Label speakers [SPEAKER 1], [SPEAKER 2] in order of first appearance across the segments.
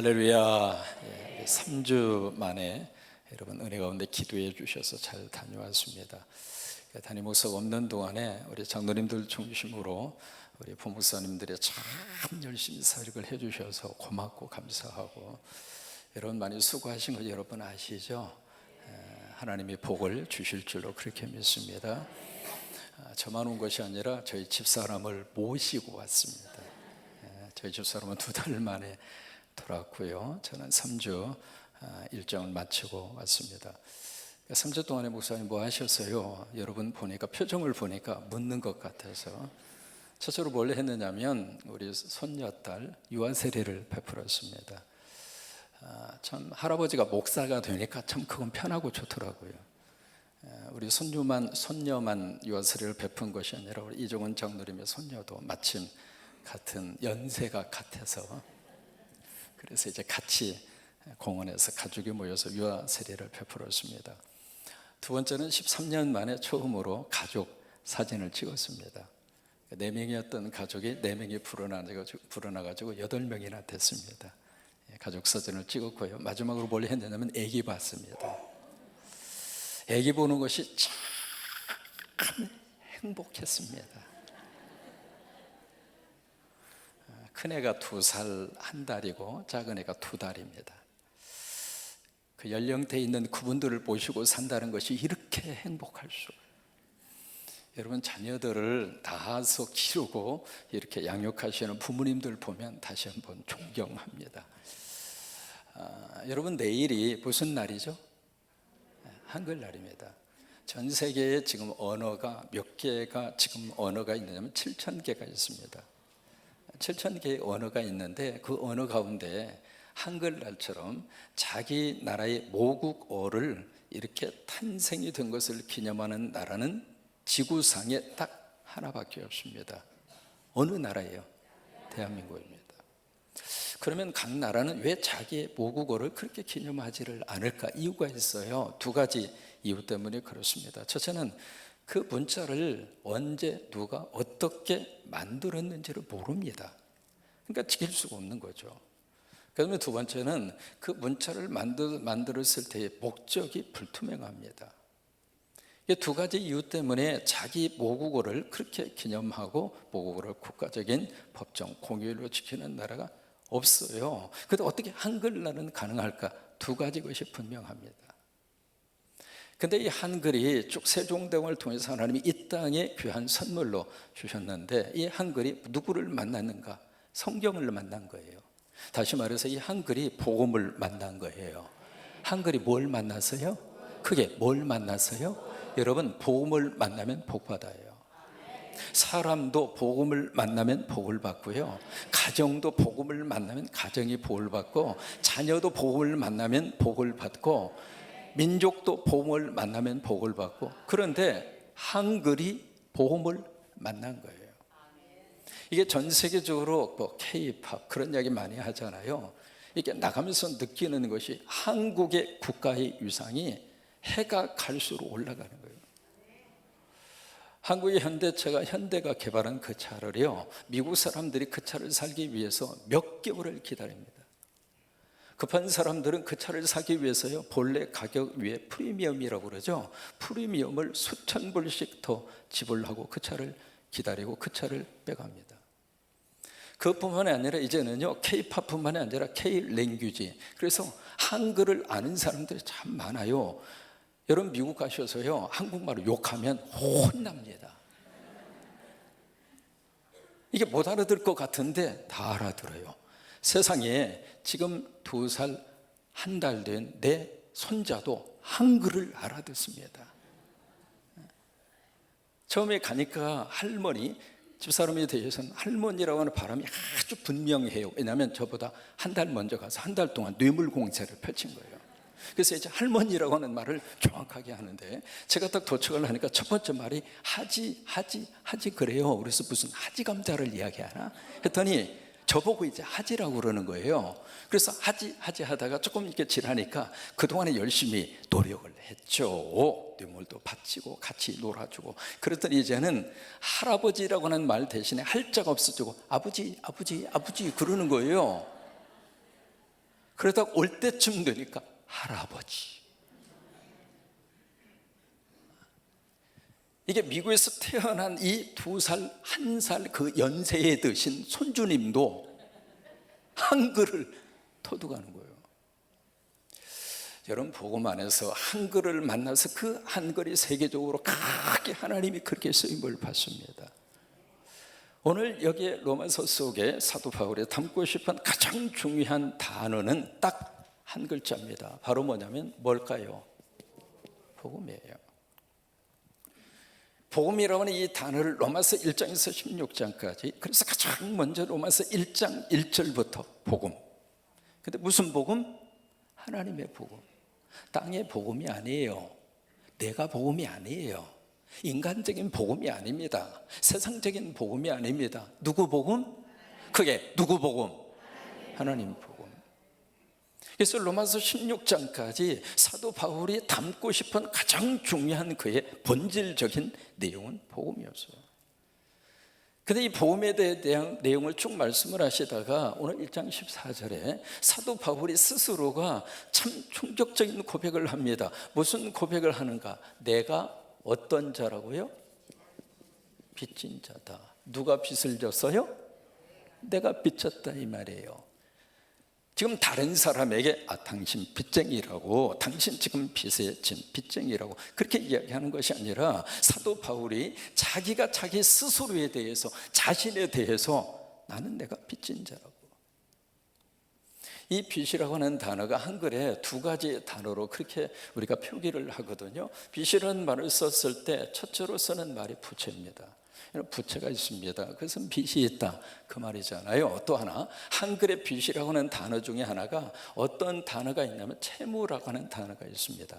[SPEAKER 1] 할렐루야. 3주 만에 여러분 은혜 가운데 기도해 주셔서 잘 다녀왔습니다. 담임 목사가 없는 동안에 우리 장로님들 중심으로 우리 부목사님들이 참 열심히 사역을 해 주셔서 고맙고 감사하고, 여러분 많이 수고하신 거 여러분 아시죠? 하나님이 복을 주실 줄로 그렇게 믿습니다. 저만 온 것이 아니라 저희 집사람을 모시고 왔습니다. 저희 집사람은 2달 만에 돌아왔고요. 저는 3주 일정을 마치고 왔습니다. 3주 동안에 목사님 뭐 하셨어요? 여러분 보니까, 표정을 보니까 묻는 것 같아서. 첫째로 뭘 했느냐면 우리 손녀딸 유아 세례를 베풀었습니다. 참 할아버지가 목사가 되니까 참 그건 편하고 좋더라고요. 우리 손녀만 유아 세례를 베푼 것이 아니라 우리 이종원 장로님의 손녀도 마침 같은 연세가 같아서, 그래서 이제 같이 공원에서 가족이 모여서 유아 세례를 베풀었습니다. 두 번째는 13년 만에 처음으로 가족 사진을 찍었습니다. 4명이었던 가족이 4명이 불어나가지고 8명이나 됐습니다. 가족 사진을 찍었고요. 마지막으로 뭘 했냐면 애기 봤습니다. 애기 보는 것이 참 행복했습니다. 큰애가 2살 1달이고 작은애가 2달입니다. 그 연령대에 있는 그분들을 보시고 산다는 것이 이렇게 행복할 수가. 여러분 자녀들을 낳아서 키우고 이렇게 양육하시는 부모님들 보면 다시 한번 존경합니다. 여러분 내일이 무슨 날이죠? 한글날입니다. 전 세계에 지금 언어가 몇 개가 지금 언어가 있느냐면 7,000개가 있습니다. 7,000개의 언어가 있는데 그 언어 가운데 한글날처럼 자기 나라의 모국어를 이렇게 탄생이 된 것을 기념하는 나라는 지구상에 딱 하나밖에 없습니다. 어느 나라예요? 대한민국입니다. 그러면 각 나라는 왜 자기의 모국어를 그렇게 기념하지를 않을까? 이유가 있어요. 2가지 이유 때문에 그렇습니다. 첫째는 그 문자를 언제 누가 어떻게 만들었는지를 모릅니다. 그러니까 지킬 수가 없는 거죠. 그다음에 2번째는 그 문자를 만들었을 때의 목적이 불투명합니다. 이 2가지 이유 때문에 자기 모국어를 그렇게 기념하고 모국어를 국가적인 법정 공휴일로 지키는 나라가 없어요. 그런데 어떻게 한글날은 가능할까? 2가지 것이 분명합니다. 근데 이 한글이 쭉 세종대왕을 통해서 하나님이 이 땅에 귀한 선물로 주셨는데, 이 한글이 누구를 만났는가? 성경을 만난 거예요. 다시 말해서 이 한글이 복음을 만난 거예요. 한글이 뭘 만났어요? 크게 뭘 만났어요? 여러분 복음을 만나면 복 받아요. 사람도 복음을 만나면 복을 받고요, 가정도 복음을 만나면 가정이 복을 받고, 자녀도 복음을 만나면 복을 받고, 민족도 복음을 만나면 복을 받고. 그런데 한글이 복음을 만난 거예요. 이게 전 세계적으로 뭐 K-팝 그런 이야기 많이 하잖아요. 이게 나가면서 느끼는 것이 한국의 국가의 위상이 해가 갈수록 올라가는 거예요. 한국의 현대가 개발한 그 차를요, 미국 사람들이 그 차를 살기 위해서 몇 개월을 기다립니다. 급한 사람들은 그 차를 사기 위해서요, 본래 가격 위에 프리미엄이라고 그러죠. 프리미엄을 수천 불씩 더 지불하고 그 차를 기다리고 그 차를 빼갑니다. 그뿐만이 아니라 이제는요, K-팝뿐만이 아니라 K-랭귀지, 그래서 한글을 아는 사람들이 참 많아요. 여러분 미국 가셔서요, 한국말을 욕하면 혼납니다. 이게 못 알아들 것 같은데 다 알아들어요. 세상에 지금 2살 1달 된 내 손자도 한글을 알아듣습니다. 처음에 가니까 할머니, 집사람에 대해서는 할머니라고 하는 발음이 아주 분명해요. 왜냐하면 저보다 1달 먼저 가서 1달 동안 뇌물 공세를 펼친 거예요. 그래서 이제 할머니라고 하는 말을 정확하게 하는데, 제가 딱 도착을 하니까 첫 번째 말이 하지 그래요. 그래서 무슨 하지 감자를 이야기하나 했더니 저보고 이제 하지라고 그러는 거예요. 그래서 하지 하다가 조금 이렇게 지나니까 그동안에 열심히 노력을 했죠. 뇌물도 바치고 같이 놀아주고. 그랬더니 이제는 할아버지라고 하는 말 대신에 할자가 없어지고 아버지 그러는 거예요. 그러다 올 때쯤 되니까 할아버지. 이게 미국에서 태어난 이 2살, 1살 그 연세에 드신 손주님도 한글을 터득하는 거예요. 여러분, 복음 안에서 한글을 만나서 그 한글이 세계적으로 크게 하나님이 그렇게 쓰임을 받습니다. 오늘 여기 로마서 속에 사도 바울이 담고 싶은 가장 중요한 단어는 딱 한 글자입니다. 바로 뭐냐면 뭘까요? 복음이에요. 복음이라고 하는 이 단어를 로마서 1장에서 16장까지, 그래서 가장 먼저 로마서 1장 1절부터 복음. 근데 무슨 복음? 하나님의 복음. 땅의 복음이 아니에요. 내가 복음이 아니에요. 인간적인 복음이 아닙니다. 세상적인 복음이 아닙니다. 누구 복음? 그게 누구 복음? 하나님 복음. 그래서 로마서 16장까지 사도 바울이 담고 싶은 가장 중요한 그의 본질적인 내용은 복음이었어요. 근데 이 복음에 대한 내용을 쭉 말씀을 하시다가 오늘 1장 14절에 사도 바울이 스스로가 참 충격적인 고백을 합니다. 무슨 고백을 하는가? 내가 어떤 자라고요? 빚진 자다. 누가 빚을 졌어요? 내가 빚졌다 이 말이에요. 지금 다른 사람에게 당신 빚쟁이라고, 당신 지금 빚에 진 빚쟁이라고 그렇게 이야기하는 것이 아니라 사도 바울이 자기가 자기 스스로에 대해서, 자신에 대해서 나는 내가 빚진 자라고. 이 빚이라고 하는 단어가 한글에 2가지 단어로 그렇게 우리가 표기를 하거든요. 빚이라는 말을 썼을 때 첫째로 쓰는 말이 부채입니다. 부채가 있습니다. 그래서 빚이 있다 그 말이잖아요. 또 하나, 한글의 빚이라고 하는 단어 중에 하나가 어떤 단어가 있냐면 채무라고 하는 단어가 있습니다.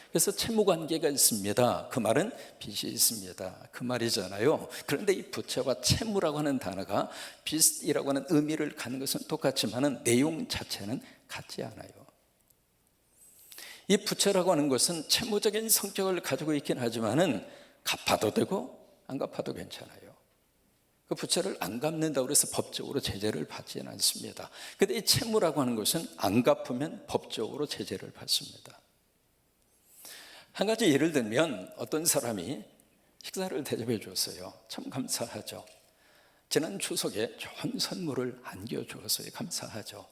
[SPEAKER 1] 그래서 채무관계가 있습니다. 그 말은 빚이 있습니다 그 말이잖아요. 그런데 이 부채와 채무라고 하는 단어가 빚이라고 하는 의미를 갖는 것은 똑같지만 내용 자체는 같지 않아요. 이 부채라고 하는 것은 채무적인 성격을 가지고 있긴 하지만은 갚아도 되고 안 갚아도 괜찮아요. 그 부채를 안 갚는다고 해서 법적으로 제재를 받지는 않습니다. 그런데 이 채무라고 하는 것은 안 갚으면 법적으로 제재를 받습니다. 한 가지 예를 들면 어떤 사람이 식사를 대접해 줬어요. 참 감사하죠. 지난 추석에 좋은 선물을 안겨주었어요. 감사하죠.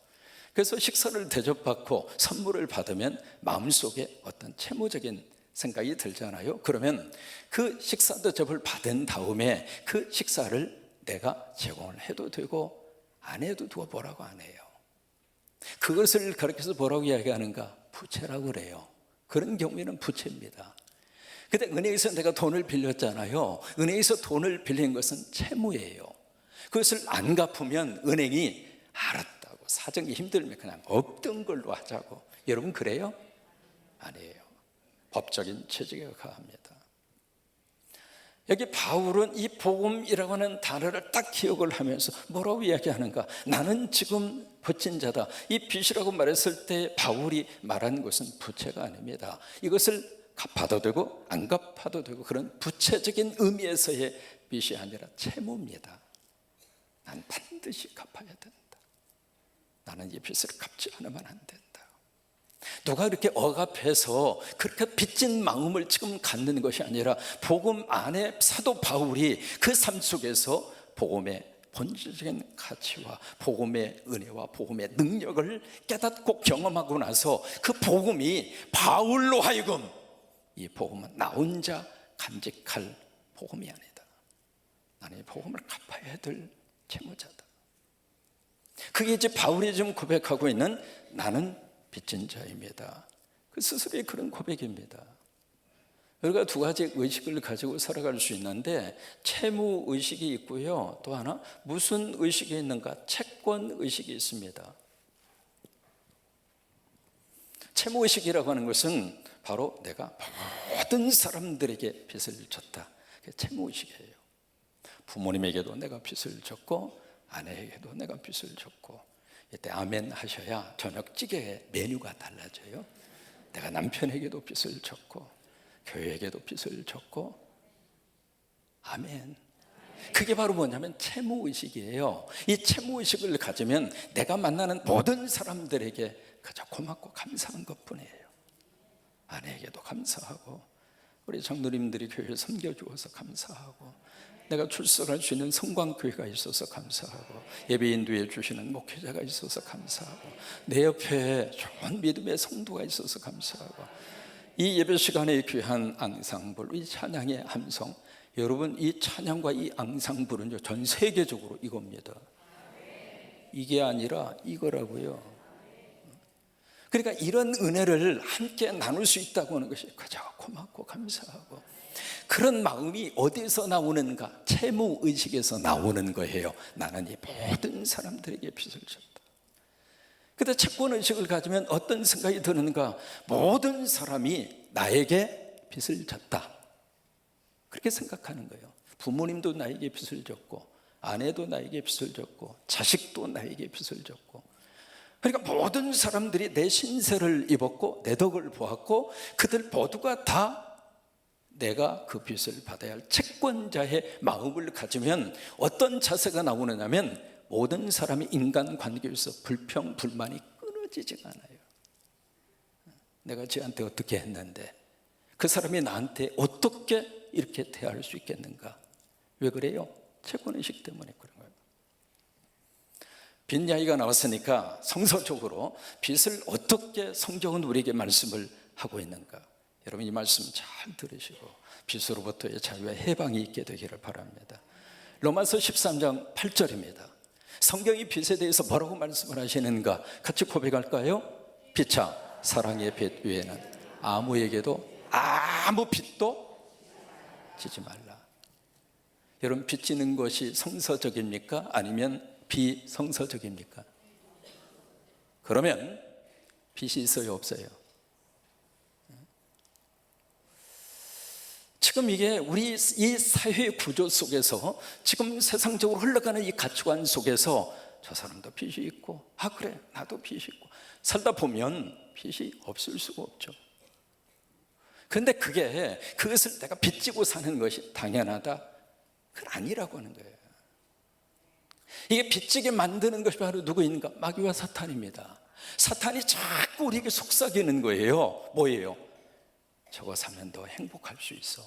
[SPEAKER 1] 그래서 식사를 대접받고 선물을 받으면 마음속에 어떤 채무적인 생각이 들잖아요. 그러면 그 식사 대접을 받은 다음에 그 식사를 내가 제공을 해도 되고 안 해도 되고 뭐라고 안 해요. 그것을 가르쳐서 뭐라고 이야기하는가? 부채라고 그래요. 그런 경우에는 부채입니다. 근데 은행에서 내가 돈을 빌렸잖아요. 은행에서 돈을 빌린 것은 채무예요. 그것을 안 갚으면 은행이 알았다고, 사정이 힘들면 그냥 없던 걸로 하자고. 여러분 그래요? 아니에요. 법적인 체제가 가합니다. 여기 바울은 이 복음이라고 하는 단어를 딱 기억을 하면서 뭐라고 이야기하는가? 나는 지금 빚진 자다. 이 빚이라고 말했을 때 바울이 말한 것은 부채가 아닙니다. 이것을 갚아도 되고 안 갚아도 되고 그런 부채적인 의미에서의 빚이 아니라 채무입니다. 난 반드시 갚아야 된다. 나는 이 빚을 갚지 않으면 안 된다. 누가 이렇게 억압해서 그렇게 빚진 마음을 지금 갖는 것이 아니라 복음 안에 사도 바울이 그 삶 속에서 복음의 본질적인 가치와 복음의 은혜와 복음의 능력을 깨닫고 경험하고 나서 그 복음이 바울로 하여금 이 복음은 나 혼자 간직할 복음이 아니다. 나는 이 복음을 갚아야 될 채무자다. 그게 이제 바울이 지금 고백하고 있는 나는 빚진 자입니다. 그 스스로의 그런 고백입니다. 우리가 2가지 의식을 가지고 살아갈 수 있는데 채무 의식이 있고요. 또 하나 무슨 의식이 있는가? 채권 의식이 있습니다. 채무 의식이라고 하는 것은 바로 내가 모든 사람들에게 빚을 졌다. 그게 채무 의식이에요. 부모님에게도 내가 빚을 졌고 아내에게도 내가 빚을 졌고 이때 아멘 하셔야 저녁 찌개의 메뉴가 달라져요. 내가 남편에게도 빚을 졌고 교회에게도 빚을 졌고 아멘. 그게 바로 뭐냐면 채무의식이에요. 이 채무의식을 가지면 내가 만나는 모든 사람들에게 그저 고맙고 감사한 것뿐이에요. 아내에게도 감사하고, 우리 장로님들이 교회를 섬겨주어서 감사하고, 내가 출석할 수 있는 성광교회가 있어서 감사하고, 예배 인도해 주시는 목회자가 있어서 감사하고, 내 옆에 좋은 믿음의 성도가 있어서 감사하고, 이 예배 시간에 귀한 앙상블, 이 찬양의 함성, 여러분 이 찬양과 이 앙상블은요 전 세계적으로 이겁니다. 이게 아니라 이거라고요. 그러니까 이런 은혜를 함께 나눌 수 있다고 하는 것이 가장 고맙고 감사하고, 그런 마음이 어디서 나오는가? 채무의식에서 나오는 거예요. 나는 이 모든 사람들에게 빚을 졌다. 근데 채권의식을 가지면 어떤 생각이 드는가? 모든 사람이 나에게 빚을 졌다, 그렇게 생각하는 거예요. 부모님도 나에게 빚을 졌고, 아내도 나에게 빚을 졌고, 자식도 나에게 빚을 졌고, 그러니까 모든 사람들이 내 신세를 입었고 내 덕을 보았고, 그들 모두가 다 내가 그 빚을 받아야 할 채권자의 마음을 가지면 어떤 자세가 나오느냐면, 모든 사람이 인간관계에서 불평, 불만이 끊어지지가 않아요. 내가 쟤한테 어떻게 했는데 그 사람이 나한테 어떻게 이렇게 대할 수 있겠는가? 왜 그래요? 채권의식 때문에 그런 거예요. 빚 이야기가 나왔으니까 성서적으로 빚을 어떻게 성경은 우리에게 말씀을 하고 있는가? 여러분 이 말씀 잘 들으시고 빚으로부터의 자유와 해방이 있게 되기를 바랍니다. 로마서 13장 8절입니다. 성경이 빚에 대해서 뭐라고 말씀을 하시는가? 같이 고백할까요? 빚자 사랑의 빚 외에는 아무에게도 아무 빚도 지지 말라. 여러분 빚 지는 것이 성서적입니까? 아니면 비성서적입니까? 그러면 빚이 있어요, 없어요? 지금 이게 우리 이 사회 구조 속에서, 지금 세상적으로 흘러가는 이 가치관 속에서 저 사람도 빚이 있고, 아 그래 나도 빚이 있고, 살다 보면 빚이 없을 수가 없죠. 그런데 그것을 내가 빚지고 사는 것이 당연하다, 그건 아니라고 하는 거예요. 이게 빚지게 만드는 것이 바로 누구인가? 마귀와 사탄입니다. 사탄이 자꾸 우리에게 속삭이는 거예요. 뭐예요? 저거 사면 너 행복할 수 있어.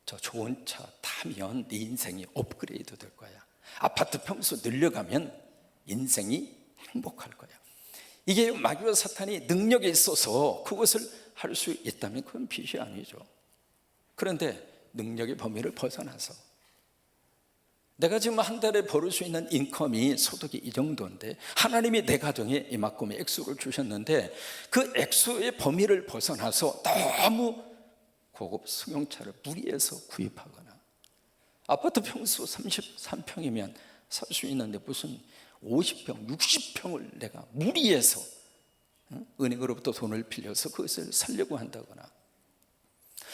[SPEAKER 1] 저 좋은 차 타면 네 인생이 업그레이드 될 거야. 아파트 평수 늘려가면 인생이 행복할 거야. 이게 마귀와 사탄이 능력에 있어서 그것을 할 수 있다면 그건 빚이 아니죠. 그런데 능력의 범위를 벗어나서, 내가 지금 한 달에 벌을 수 있는 인컴이, 소득이 이 정도인데 하나님이 내 가정에 이만큼의 액수를 주셨는데 그 액수의 범위를 벗어나서 너무 고급 승용차를 무리해서 구입하거나, 아파트 평수 33평이면 살 수 있는데 무슨 50평, 60평을 내가 무리해서 은행으로부터 돈을 빌려서 그것을 살려고 한다거나,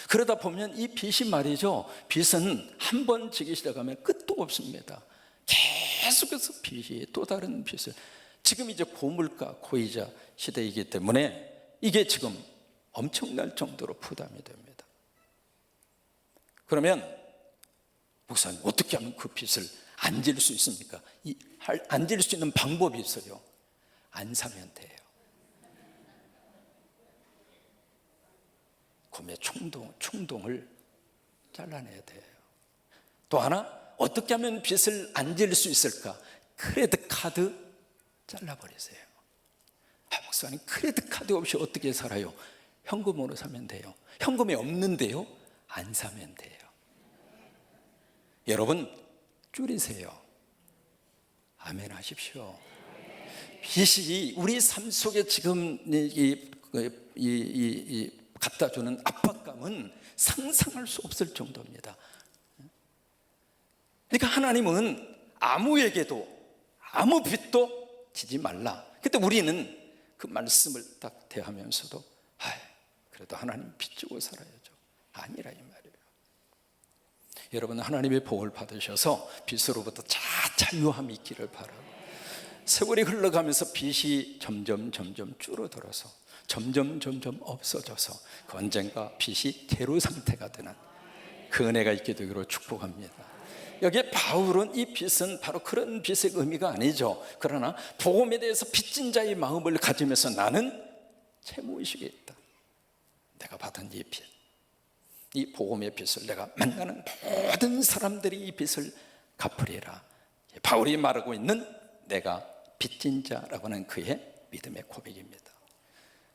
[SPEAKER 1] 그러다 보면 이 빚이 말이죠, 빚은 한 번 지기 시작하면 끝도 없습니다. 계속해서 빚이 또 다른 빚을, 지금 이제 고물가, 고이자 시대이기 때문에 이게 지금 엄청날 정도로 부담이 됩니다. 그러면 목사님 어떻게 하면 그 빚을 안 질 수 있습니까? 안 질 수 있는 방법이 있어요. 안 사면 돼요. 구매 충동을 잘라내야 돼요. 또 하나, 어떻게 하면 빚을 안 질 수 있을까? 크레딧 카드 잘라버리세요. 목사님 크레딧 카드 없이 어떻게 살아요? 현금으로 사면 돼요. 현금이 없는데요? 안 사면 돼요. 여러분 줄이세요. 아멘 하십시오. 빚이 우리 삶 속에 지금 갖다 주는 압박감은 상상할 수 없을 정도입니다. 그러니까 하나님은 아무에게도 아무 빚도 지지 말라. 근데 우리는 그 말씀을 딱 대하면서도 그래도 하나님 빚지고 살아야죠. 아니라 이 말이에요. 여러분 하나님의 복을 받으셔서 빚으로부터 자유함이 있기를 바라고, 세월이 흘러가면서 빚이 점점 줄어들어서 점점 없어져서 그 언젠가 빚이 제로 상태가 되는 그 은혜가 있게 되기로 축복합니다. 여기에 바울은 이 빚은 바로 그런 빚의 의미가 아니죠. 그러나 복음에 대해서 빚진 자의 마음을 가지면서 나는 채무의식이 있다. 내가 받은 이 빚, 이 복음의 빚을 내가 만나는 모든 사람들이 이 빚을 갚으리라. 바울이 말하고 있는 내가 빚진 자라고 하는 그의 믿음의 고백입니다.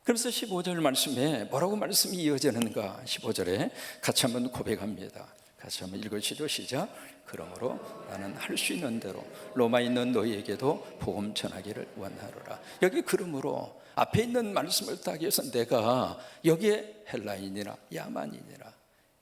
[SPEAKER 1] 그래서 15절 말씀에 뭐라고 말씀이 이어지는가? 15절에 같이 한번 고백합니다. 같이 한번 읽으시죠. 시작. 그러므로 나는 할 수 있는 대로 로마에 있는 너희에게도 복음 전하기를 원하노라. 여기 그러므로 앞에 있는 말씀을 따기 위해서 내가 여기에 헬라인이나 야만인이나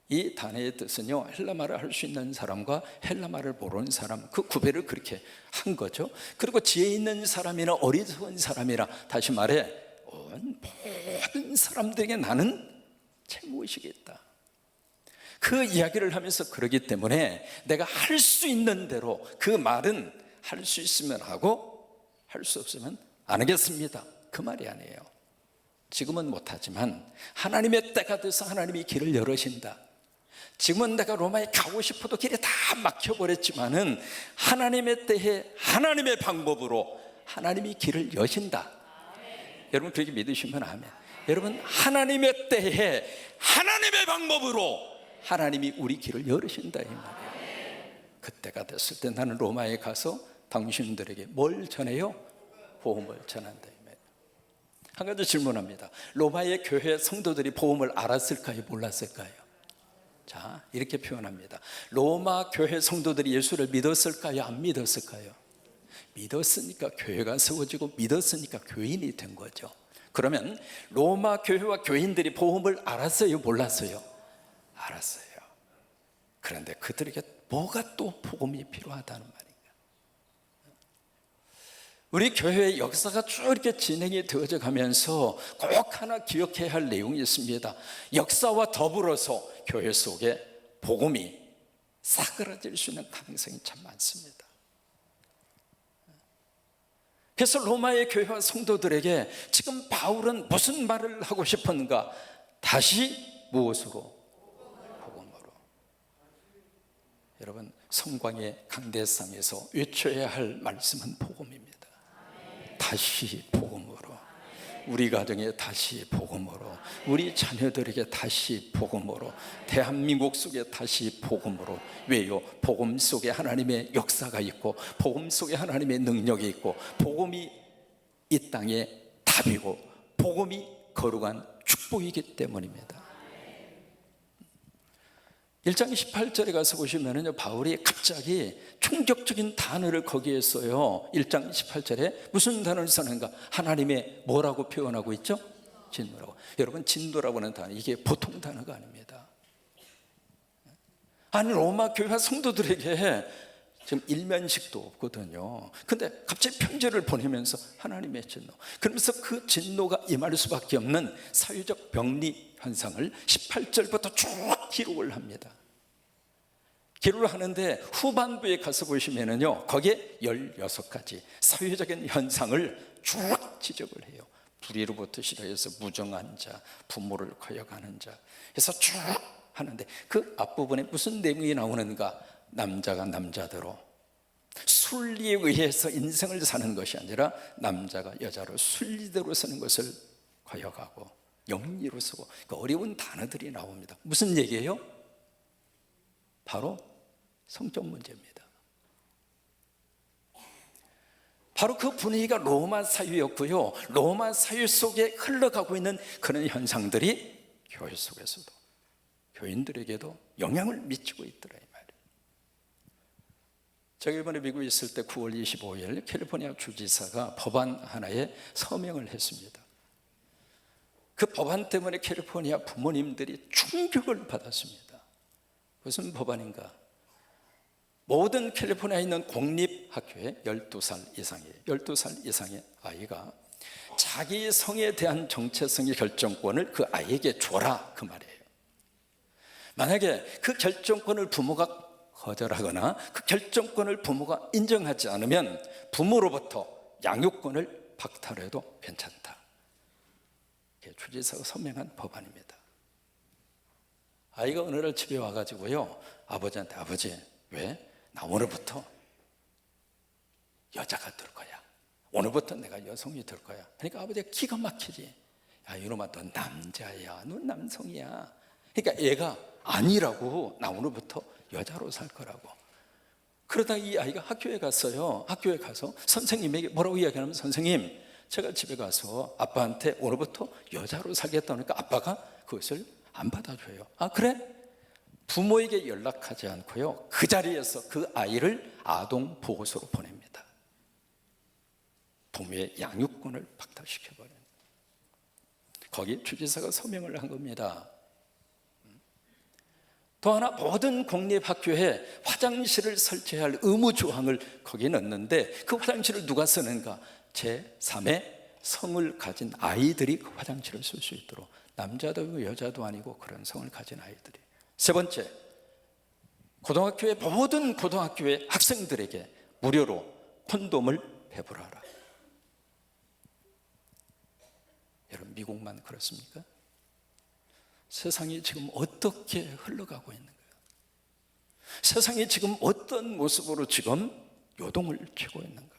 [SPEAKER 1] 이 단어의 뜻은요, 헬라말을 할 수 있는 사람과 헬라말을 모르는 사람, 그 구별을 그렇게 한 거죠. 그리고 지혜 있는 사람이나 어리석은 사람이나, 다시 말해 모든 사람들에게 나는 채무의식이 있다. 그 이야기를 하면서 그러기 때문에 내가 할 수 있는 대로, 그 말은 할 수 있으면 하고 할 수 없으면 안 하겠습니다, 그 말이 아니에요. 지금은 못하지만 하나님의 때가 돼서 하나님이 길을 열으신다. 지금은 내가 로마에 가고 싶어도 길이 다 막혀버렸지만은 하나님의 때에 하나님의 방법으로 하나님이 길을 여신다. 여러분 그렇게 믿으시면 아멘. 여러분 하나님의 때에 하나님의 방법으로 하나님이 우리 길을 열으신다 이 말이에요. 그때가 됐을 때 나는 로마에 가서 당신들에게 뭘 전해요? 복음을 전한다 이 말이에요. 한 가지 질문합니다. 로마의 교회 성도들이 복음을 알았을까요? 몰랐을까요? 자, 이렇게 표현합니다. 로마 교회 성도들이 예수를 믿었을까요? 안 믿었을까요? 믿었으니까 교회가 세워지고 믿었으니까 교인이 된 거죠. 그러면 로마 교회와 교인들이 복음을 알았어요? 몰랐어요? 알았어요. 그런데 그들에게 뭐가 또 복음이 필요하다는 말인가? 우리 교회의 역사가 쭉 이렇게 진행이 되어져 가면서 꼭 하나 기억해야 할 내용이 있습니다. 역사와 더불어서 교회 속에 복음이 사그라질 수 있는 가능성이 참 많습니다. 그래서 로마의 교회와 성도들에게 지금 바울은 무슨 말을 하고 싶었는가? 다시 무엇으로? 복음으로. 여러분 성광의 강대상에서 외쳐야 할 말씀은 복음입니다. 다시 복음으로, 우리 가정에 다시 복음으로, 우리 자녀들에게 다시 복음으로, 대한민국 속에 다시 복음으로. 왜요? 복음 속에 하나님의 역사가 있고 복음 속에 하나님의 능력이 있고 복음이 이 땅의 답이고 복음이 거룩한 축복이기 때문입니다. 1장 18절에 가서 보시면요, 바울이 갑자기 충격적인 단어를 거기에 써요. 1장 18절에 무슨 단어를 쓰는가? 하나님의 뭐라고 표현하고 있죠? 진노라고. 여러분 진노라고 하는 단어, 이게 보통 단어가 아닙니다. 아니 로마 교회 성도들에게 지금 일면식도 없거든요. 근데 갑자기 편지를 보내면서 하나님의 진노, 그러면서 그 진노가 임할 수밖에 없는 사회적 병리 현상을 18절부터 쭉 기록을 합니다. 기록을 하는데 후반부에 가서 보시면은요, 거기에 16가지 사회적인 현상을 쭉 지적을 해요. 불의로부터 시작해서 무정한 자, 부모를 거역하는 자, 그래서 쭉 하는데 그 앞부분에 무슨 내용이 나오는가? 남자가 남자대로 순리에 의해서 인생을 사는 것이 아니라 남자가 여자로 순리대로 사는 것을 거역하고 영리로 쓰고, 그 어려운 단어들이 나옵니다. 무슨 얘기예요? 바로 성적 문제입니다. 바로 그 분위기가 로마 사회였고요, 로마 사회 속에 흘러가고 있는 그런 현상들이 교회 속에서도 교인들에게도 영향을 미치고 있더라 이 말이에요. 제가 이번에 미국에 있을 때 9월 25일 캘리포니아 주지사가 법안 하나에 서명을 했습니다. 그 법안 때문에 캘리포니아 부모님들이 충격을 받았습니다. 무슨 법안인가? 모든 캘리포니아에 있는 공립학교에 12살 이상의 아이가 자기 성에 대한 정체성의 결정권을 그 아이에게 줘라, 그 말이에요. 만약에 그 결정권을 부모가 거절하거나 그 결정권을 부모가 인정하지 않으면 부모로부터 양육권을 박탈해도 괜찮다. 주지사가 서명한 법안입니다. 아이가 어느 날 집에 와가지고요, 아버지한테, 아버지 왜 나 오늘부터 여자가 될 거야. 오늘부터 내가 여성이 될 거야. 그러니까 아버지가 기가 막히지. 야, 이놈아, 너 남자야. 너 남성이야. 그러니까 애가 아니라고. 나 오늘부터 여자로 살 거라고. 그러다 이 아이가 학교에 갔어요. 학교에 가서 선생님에게 뭐라고 이야기하냐면, 선생님, 제가 집에 가서 아빠한테 오늘부터 여자로 살겠다니까 아빠가 그것을 안 받아줘요. 아, 그래? 부모에게 연락하지 않고요, 그 자리에서 그 아이를 아동 보호소로 보냅니다. 부모의 양육권을 박탈시켜버려요. 거기 주지사가 서명을 한 겁니다. 또 하나, 모든 공립학교에 화장실을 설치할 의무 조항을 거기에 넣는데, 그 화장실을 누가 쓰는가? 제3의 성을 가진 아이들이 그 화장실을 쓸 수 있도록, 남자도 여자도 아니고 그런 성을 가진 아이들이. 세 번째, 고등학교의 모든 고등학교의 학생들에게 무료로 콘돔을 배부라라. 여러분, 미국만 그렇습니까? 세상이 지금 어떻게 흘러가고 있는 거예요? 세상이 지금 어떤 모습으로 지금 요동을 치고 있는 거예요?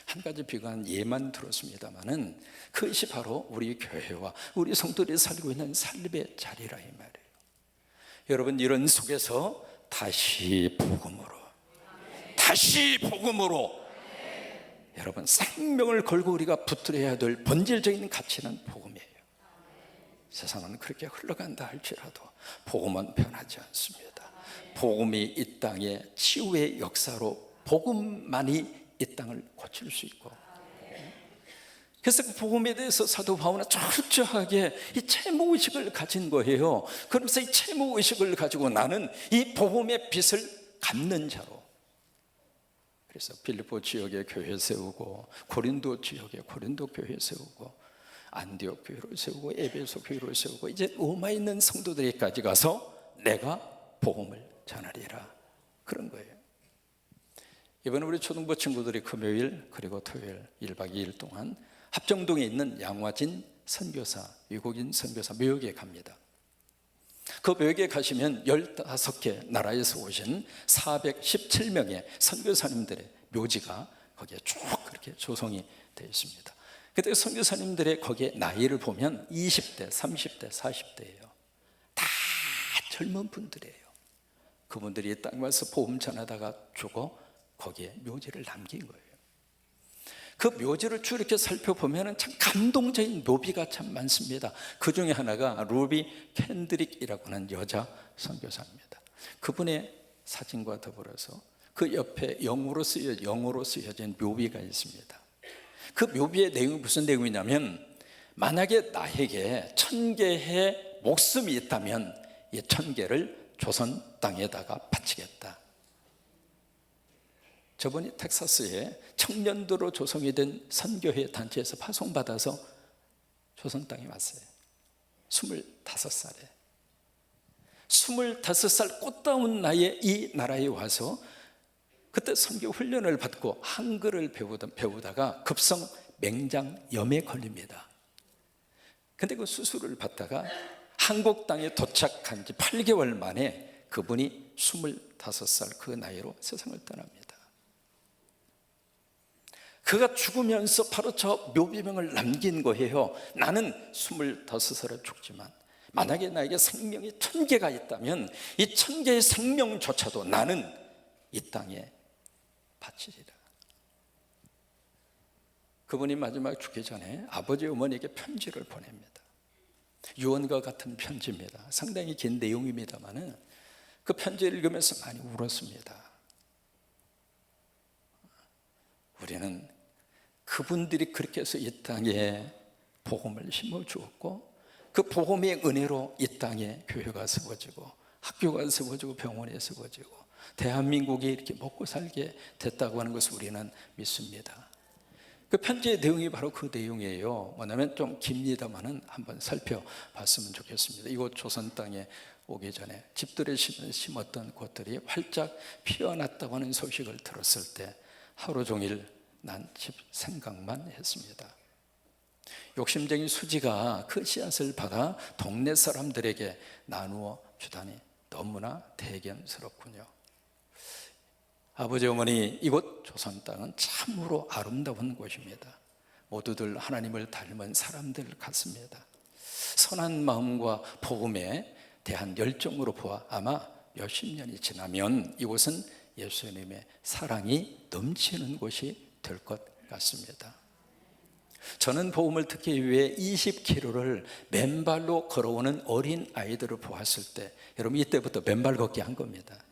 [SPEAKER 1] 한 가지 비관한 예만 들었습니다마는 그것이 바로 우리 교회와 우리 성도들이 살고 있는 삶의 자리라 이 말이에요. 여러분, 이런 속에서 다시 복음으로, 다시 복음으로, 여러분, 생명을 걸고 우리가 붙들어야 될 본질적인 가치는 복음이에요. 세상은 그렇게 흘러간다 할지라도 복음은 변하지 않습니다. 복음이 이 땅에 치유의 역사로, 복음만이 이 땅을 고칠 수 있고, 그래서 그 복음에 대해서 사도 바울은 철저하게 이 채무의식을 가진 거예요. 그러면서 이 채무의식을 가지고 나는 이 복음의 빚을 갚는 자로, 그래서 빌립보 지역에 교회 세우고, 고린도 지역에 고린도 교회 세우고, 안디옥 교회를 세우고, 에베소 교회를 세우고, 이제 로마에 있는 성도들에게까지 가서 내가 복음을 전하리라, 그런 거예요. 이번에 우리 초등부 친구들이 금요일 그리고 토요일 1박 2일 동안 합정동에 있는 양화진 선교사, 외국인 선교사 묘역에 갑니다. 그 묘역에 가시면 15개 나라에서 오신 417명의 선교사님들의 묘지가 거기에 쭉 그렇게 조성이 되어 있습니다. 그때 선교사님들의 거기에 나이를 보면 20대, 30대, 40대예요. 다 젊은 분들이에요. 그분들이 이 땅에 와서 복음 전하다가 죽어 거기에 묘지를 남긴 거예요. 그 묘지를 쭉 이렇게 살펴보면 참 감동적인 묘비가 참 많습니다. 그 중에 하나가 루비 캔드릭이라고 하는 여자 선교사입니다. 그분의 사진과 더불어서 그 옆에 영어로 쓰여진 묘비가 있습니다. 그 묘비의 내용이 무슨 내용이냐면, 만약에 나에게 1000개의 목숨이 있다면 이 1000개를 조선 땅에다가 바치겠다. 저번에 텍사스에 청년도로 조성이 된 선교회 단체에서 파송받아서 조선 땅에 왔어요. 25살에 25살 꽃다운 나이에 이 나라에 와서 그때 선교 훈련을 받고 한글을 배우다가 급성 맹장염에 걸립니다. 근데 그 수술을 받다가 한국 땅에 도착한 지 8개월 만에 그분이 25살 그 나이로 세상을 떠납니다. 그가 죽으면서 바로 저 묘비명을 남긴 거예요. 나는 25살에 죽지만 만약에 나에게 생명이 1000개가 있다면 이 1000개의 생명조차도 나는 이 땅에 바치리라. 그분이 마지막 죽기 전에 아버지 어머니에게 편지를 보냅니다. 유언과 같은 편지입니다. 상당히 긴 내용입니다만 그 편지를 읽으면서 많이 울었습니다. 우리는 그분들이 그렇게 해서 이 땅에 복음을 심어주었고, 그 복음의 은혜로 이 땅에 교회가 세워지고, 학교가 세워지고, 병원이 세워지고, 대한민국이 이렇게 먹고 살게 됐다고 하는 것을 우리는 믿습니다. 그 편지의 내용이 바로 그 내용이에요. 뭐냐면 좀 깁니다만은 한번 살펴봤으면 좋겠습니다. 이곳 조선 땅에 오기 전에 집들에 심었던 꽃들이 활짝 피어났다고 하는 소식을 들었을 때 하루 종일 난 집 생각만 했습니다. 욕심쟁이 수지가 그 씨앗을 받아 동네 사람들에게 나누어 주다니 너무나 대견스럽군요. 아버지 어머니, 이곳 조선 땅은 참으로 아름다운 곳입니다. 모두들 하나님을 닮은 사람들 같습니다. 선한 마음과 복음에 대한 열정으로 보아 아마 몇십 년이 지나면 이곳은 예수님의 사랑이 넘치는 곳이 될 것 같습니다. 저는 복음을 듣기 위해 20km를 맨발로 걸어오는 어린 아이들을 보았을 때, 여러분 이때부터 맨발 걷기 한 겁니다.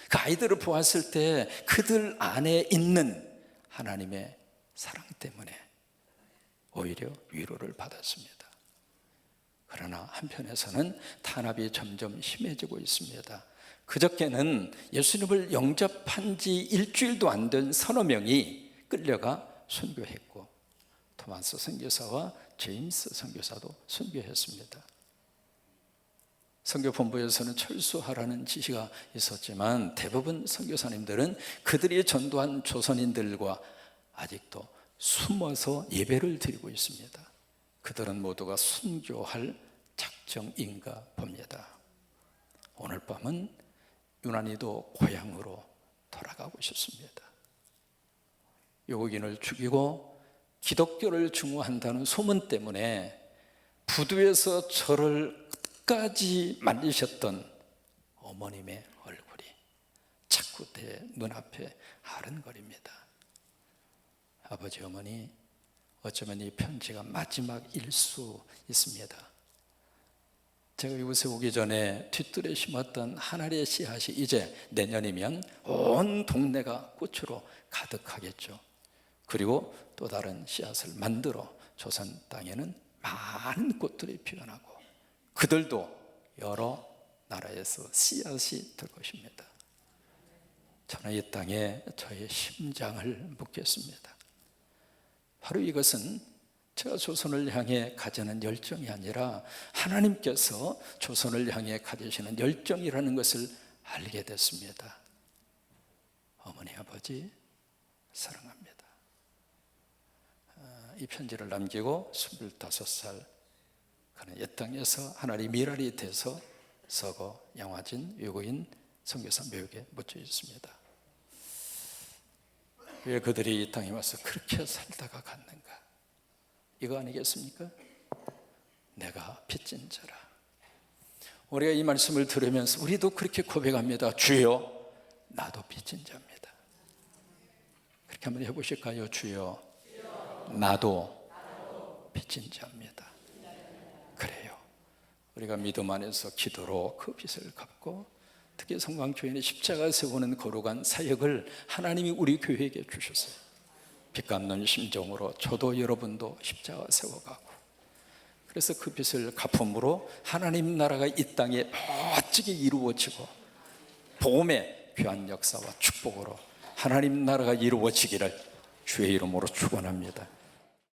[SPEAKER 1] 그 아이들을 보았을 때 그들 안에 있는 하나님의 사랑 때문에 오히려 위로를 받았습니다. 그러나 한편에서는 탄압이 점점 심해지고 있습니다. 그저께는 예수님을 영접한 지 일주일도 안 된 서너 명이 끌려가 순교했고, 토마스 선교사와 제임스 선교사도 순교했습니다. 선교본부에서는 철수하라는 지시가 있었지만 대부분 선교사님들은 그들이 전도한 조선인들과 아직도 숨어서 예배를 드리고 있습니다. 그들은 모두가 순교할 작정인가 봅니다. 오늘 밤은 유난히도 고향으로 돌아가고 싶습니다. 외국인을 죽이고 기독교를 증오한다는 소문 때문에 부두에서 저를 끝까지 말리셨던 어머님의 얼굴이 자꾸 내 눈앞에 아른거립니다. 아버지 어머니, 어쩌면 이 편지가 마지막일 수 있습니다. 제가 이곳에 오기 전에 뒷뜰에 심었던 하나리의 씨앗이 이제 내년이면 온 동네가 꽃으로 가득하겠죠. 그리고 또 다른 씨앗을 만들어 조선 땅에는 많은 꽃들이 피어나고 그들도 여러 나라에서 씨앗이 될 것입니다. 저는 이 땅에 저의 심장을 묻겠습니다. 바로 이것은 제가 조선을 향해 가지는 열정이 아니라 하나님께서 조선을 향해 가지시는 열정이라는 것을 알게 됐습니다. 어머니, 아버지 사랑합니다. 이 편지를 남기고 25살 그는 이 땅에서 하나님 미랄이 돼서 서거 양화진 외국인 선교사 묘역에 묻혀 있습니다. 왜 그들이 이 땅에 와서 그렇게 살다가 갔는가? 이거 아니겠습니까? 내가 빚진 자라. 우리가 이 말씀을 들으면서 우리도 그렇게 고백합니다. 주여, 나도 빚진 자입니다. 그렇게 한번 해보실까요? 주여, 나도 빚진 자입니다. 그래요. 우리가 믿음 안에서 기도로 그 빚을 갚고, 특히 성광교회는 십자가 세우는 거룩한 사역을 하나님이 우리 교회에게 주셨어요. 빚 갚는 심정으로 저도 여러분도 십자가 세워가고, 그래서 그 빚을 갚음으로 하나님 나라가 이 땅에 멋지게 이루어지고 복음의 귀한 역사와 축복으로 하나님 나라가 이루어지기를 주의 이름으로 축원합니다.